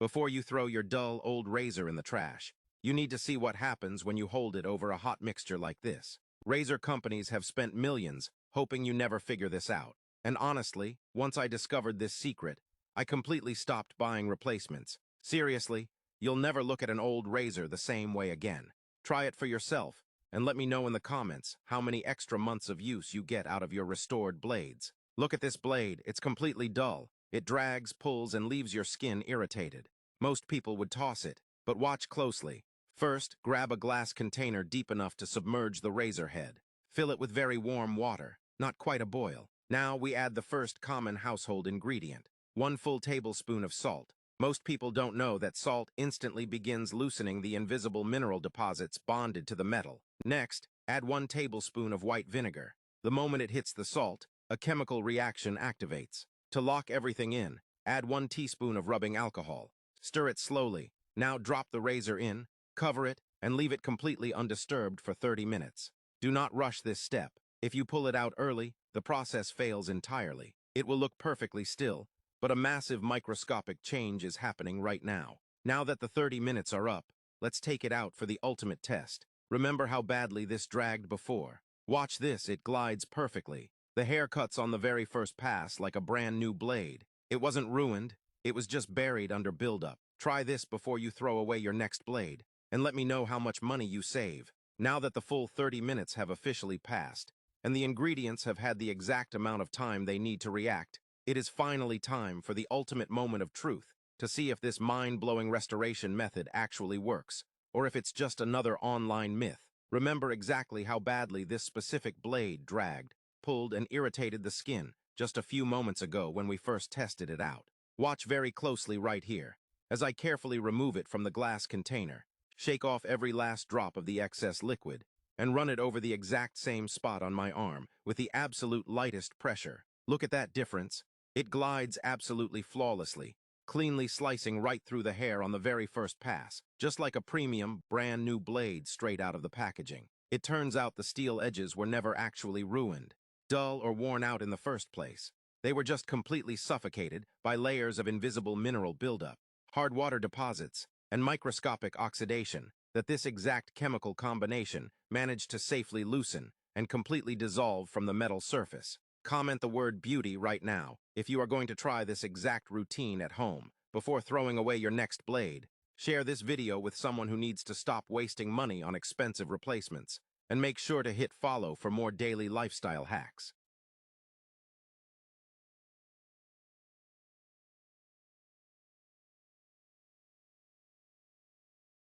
Before you throw your dull old razor in the trash, you need to see what happens when you hold it over a hot mixture like this. Razor companies have spent millions hoping you never figure this out. And honestly, once I discovered this secret, I completely stopped buying replacements. Seriously, you'll never look at an old razor the same way again. Try it for yourself, and let me know in the comments how many extra months of use you get out of your restored blades. Look at this blade, it's completely dull. It drags, pulls, and leaves your skin irritated. Most people would toss it, but watch closely. First, grab a glass container deep enough to submerge the razor head. Fill it with very warm water, not quite a boil. Now we add the first common household ingredient, 1 full tablespoon of salt. Most people don't know that salt instantly begins loosening the invisible mineral deposits bonded to the metal. Next, add 1 tablespoon of white vinegar. The moment it hits the salt, a chemical reaction activates. To lock everything in, add 1 teaspoon of rubbing alcohol. Stir it slowly. Now drop the razor in, cover it, and leave it completely undisturbed for 30 minutes. Do not rush this step. If you pull it out early, the process fails entirely. It will look perfectly still, but a massive microscopic change is happening right now. Now that the 30 minutes are up, let's take it out for the ultimate test. Remember how badly this dragged before? Watch this, it glides perfectly. The hair cuts on the very first pass like a brand new blade. It wasn't ruined, it was just buried under buildup. Try this before you throw away your next blade, and let me know how much money you save. Now that the full 30 minutes have officially passed, and the ingredients have had the exact amount of time they need to react, it is finally time for the ultimate moment of truth, to see if this mind-blowing restoration method actually works, or if it's just another online myth. Remember exactly how badly this specific blade dragged, pulled, and irritated the skin just a few moments ago when we first tested it out. Watch very closely right here, as I carefully remove it from the glass container. Shake off every last drop of the excess liquid, and run it over the exact same spot on my arm with the absolute lightest pressure. Look at that difference. It glides absolutely flawlessly, cleanly slicing right through the hair on the very first pass, just like a premium, brand new blade straight out of the packaging. It turns out the steel edges were never actually ruined, dull or worn out in the first place. They were just completely suffocated by layers of invisible mineral buildup, hard water deposits, and microscopic oxidation that this exact chemical combination managed to safely loosen and completely dissolve from the metal surface. Comment the word beauty right now if you are going to try this exact routine at home before throwing away your next blade. Share this video with someone who needs to stop wasting money on expensive replacements, and make sure to hit follow for more daily lifestyle hacks.